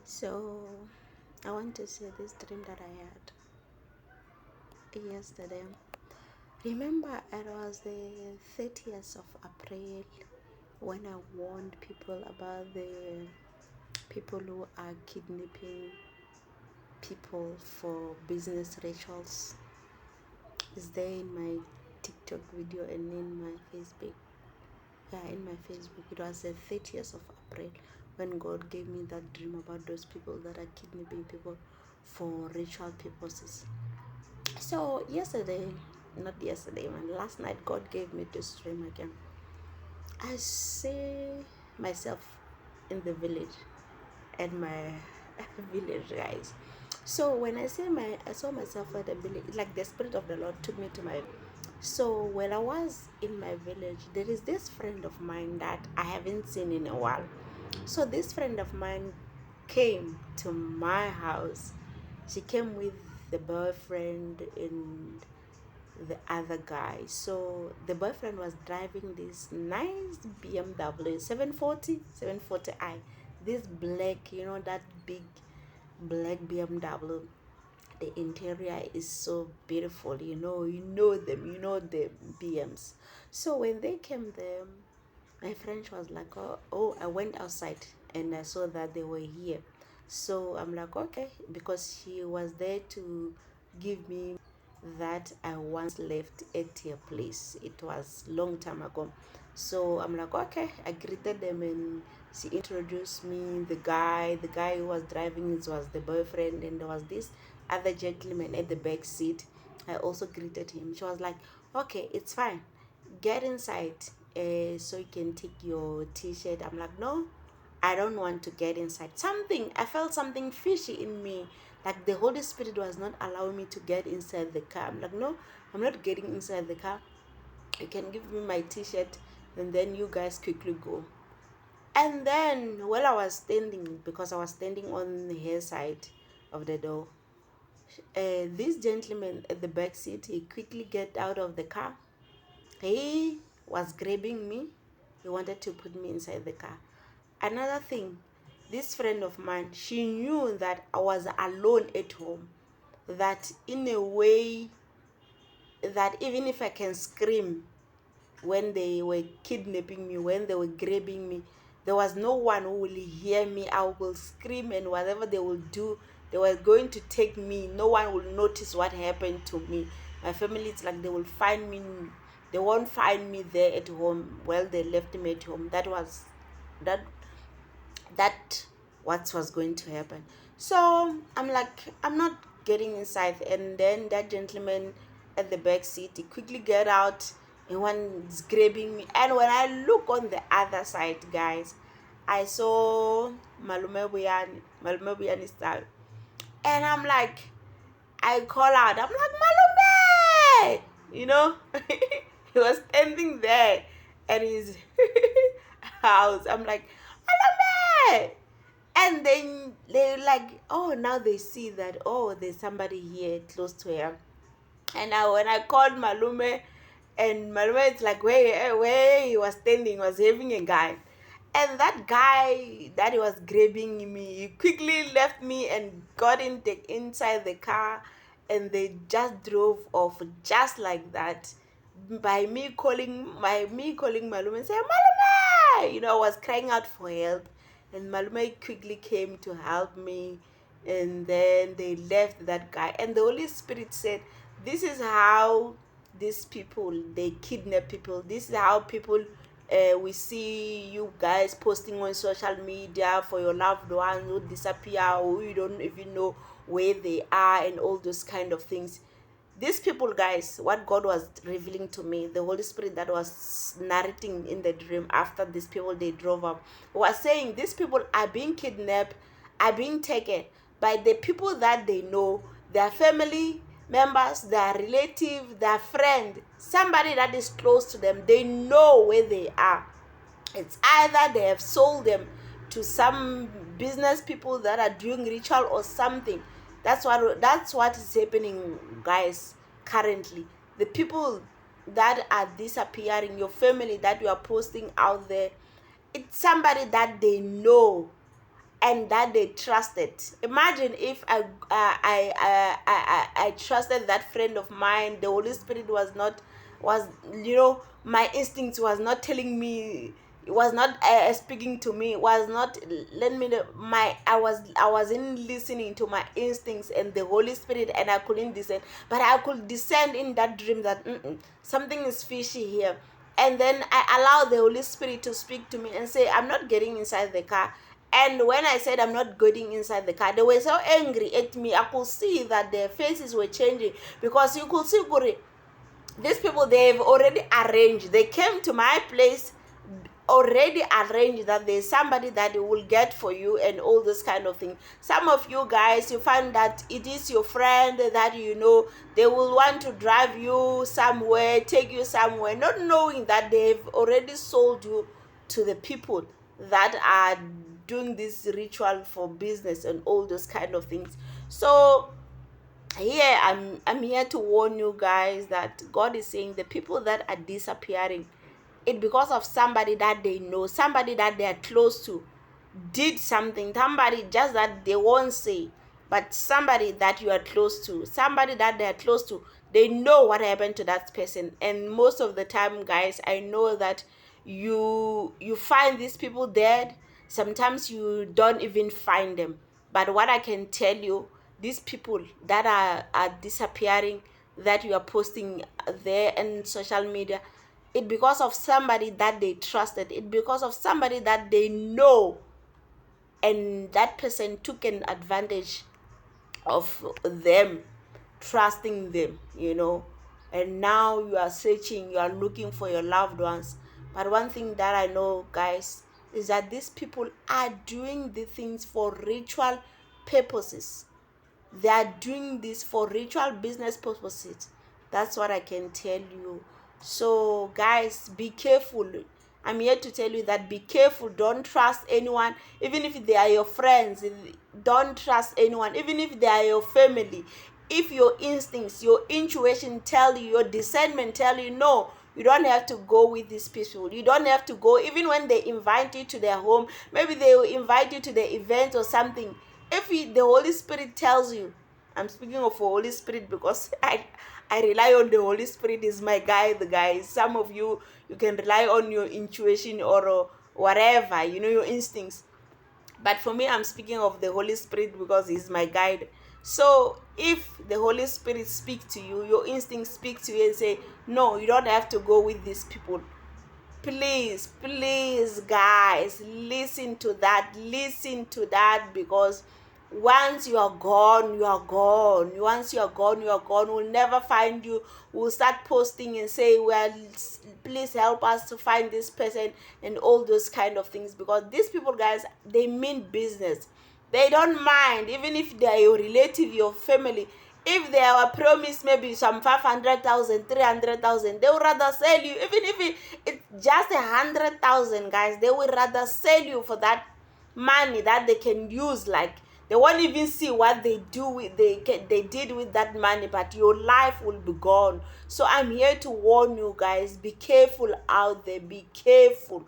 So I want to say this dream that I had yesterday. Remember, it was the 30th of April when I warned people about the people who are kidnapping people for business rituals. It's there in my TikTok video and in my Facebook. Yeah, in my Facebook. It was the 30th of April when God gave me that dream about those people that are kidnapping people for ritual purposes. So yesterday, not yesterday, man, last night, God gave me this dream again. I see myself in the village at my village, guys. So when I saw myself at the village, like the spirit of the Lord took me to my. So when I was in my village, there is this friend of mine that I haven't seen in a while. So this friend of mine came to my house. She came with the boyfriend and the other guy. So the boyfriend was driving this nice BMW 740i. This black, that big black BMW. The interior is so beautiful, them, the BMs. So when they came there, my friend was like, oh, I went outside and I saw that they were here. So I'm like, okay, because she was there to give me that I once left at your place. It was long time ago. So I'm like, okay, I greeted them and she introduced me. The guy who was driving it was the boyfriend, and there was this other gentleman at the back seat. I also greeted him. She was like, okay, it's fine, get inside so you can take your t-shirt. I'm like, no, I don't want to get inside. I felt something fishy in me, like the Holy Spirit was not allowing me to get inside the car. I'm like, no, I'm not getting inside the car. You can give me my t-shirt and then you guys quickly go. And then while I was standing, because I was standing on her side of the door, this gentleman at the back seat, he quickly get out of the car. He was grabbing me. He wanted to put me inside the car. Another thing, this friend of mine, she knew that I was alone at home. That in a way, that even if I can scream when they were kidnapping me, when they were grabbing me, there was no one who will hear me. I will scream, and whatever they will do, they were going to take me. No one will notice what happened to me. My family, it's like they will find me. They won't find me there at home. Well, they left me at home. That that what was going to happen. So I'm like, I'm not getting inside. And then that gentleman at the back seat, he quickly get out and one's grabbing me. And when I look on the other side, guys, I saw Malume Buyani style. And I'm like, I call out, I'm like, Malume! He was standing there at his house. I'm like, Malume! And then they like, oh, now they see that, oh, there's somebody here close to her. And when I called Malume, and Malume, it's like where he was standing was having a guy. And that guy that he was grabbing me, he quickly left me and got inside the car, and they just drove off just like that. By me calling Malume and saying, Malume! I was crying out for help. And Malume quickly came to help me. And then they left that guy. And the Holy Spirit said, this is how these people, they kidnap people. This is how people, we see you guys posting on social media for your loved ones who disappear, or you don't even know where they are, and all those kind of things. These people, guys, what God was revealing to me, the Holy Spirit that was narrating in the dream after these people, they drove up, was saying these people are being kidnapped, are being taken by the people that they know, their family members, their relative, their friend, somebody that is close to them. They know where they are. It's either they have sold them to some business people that are doing ritual or something. That's what is happening, guys, currently. The people that are disappearing, your family that you are posting out there, it's somebody that they know, and that they trusted. Imagine if I trusted that friend of mine. The Holy Spirit was my instincts was not telling me, it was not speaking to me, was not let me know my I wasn't listening to my instincts and the Holy Spirit, and I couldn't discern. But I could discern in that dream that something is fishy here. And then I allowed the Holy Spirit to speak to me and say, I'm not getting inside the car. And when I said I'm not getting inside the car, they were so angry at me. I could see that their faces were changing, because you could see, these people, they've already arranged. They came to my place already arranged that there's somebody that will get for you and all this kind of thing. Some of you guys, you find that it is your friend that they will want to drive you somewhere, take you somewhere, not knowing that they've already sold you to the people that are doing this ritual for business and all those kind of things. So here I'm here to warn you guys that God is saying the people that are disappearing, it because of somebody that they know, somebody that they are close to did something, somebody just that they won't say, but somebody that you are close to, somebody that they are close to, they know what happened to that person. And most of the time, guys, I know that you find these people dead. Sometimes you don't even find them. But what I can tell you, these people that are disappearing, that you are posting there in social media, it because of somebody that they trusted, it because of somebody that they know, and that person took an advantage of them, trusting them, and now you are searching, you are looking for your loved ones. But one thing that I know, guys, is that these people are doing the things for ritual purposes. They are doing this for ritual business purposes. That's what I can tell you. So guys, be careful. I'm here to tell you that be careful. Don't trust anyone, even if they are your friends. Don't trust anyone, even if they are your family. If your instincts, your intuition tell you, your discernment tell you, no, you don't have to go with these people. You don't have to go, even when they invite you to their home. Maybe they will invite you to the event or something. If the Holy Spirit tells you, I'm speaking of Holy Spirit because I rely on the Holy Spirit, is my guide, guys. Some of you can rely on your intuition or whatever, your instincts. But for me, I'm speaking of the Holy Spirit because he's my guide. So if the Holy Spirit speaks to you, your instincts speak to you and say, no, you don't have to go with these people. Please, guys, listen to that, because once you are gone, you are gone. Once you are gone, you are gone. We'll never find you. We'll start posting and say, well, please help us to find this person and all those kind of things, because these people, guys, they mean business. They don't mind, even if they are your relative, your family. If they are promised maybe some 500,000, 300,000, they would rather sell you. Even if it's just 100,000, guys, they would rather sell you for that money that they can use. Like, they won't even see what they did with that money, but your life will be gone. So I'm here to warn you, guys, be careful out there. Be careful.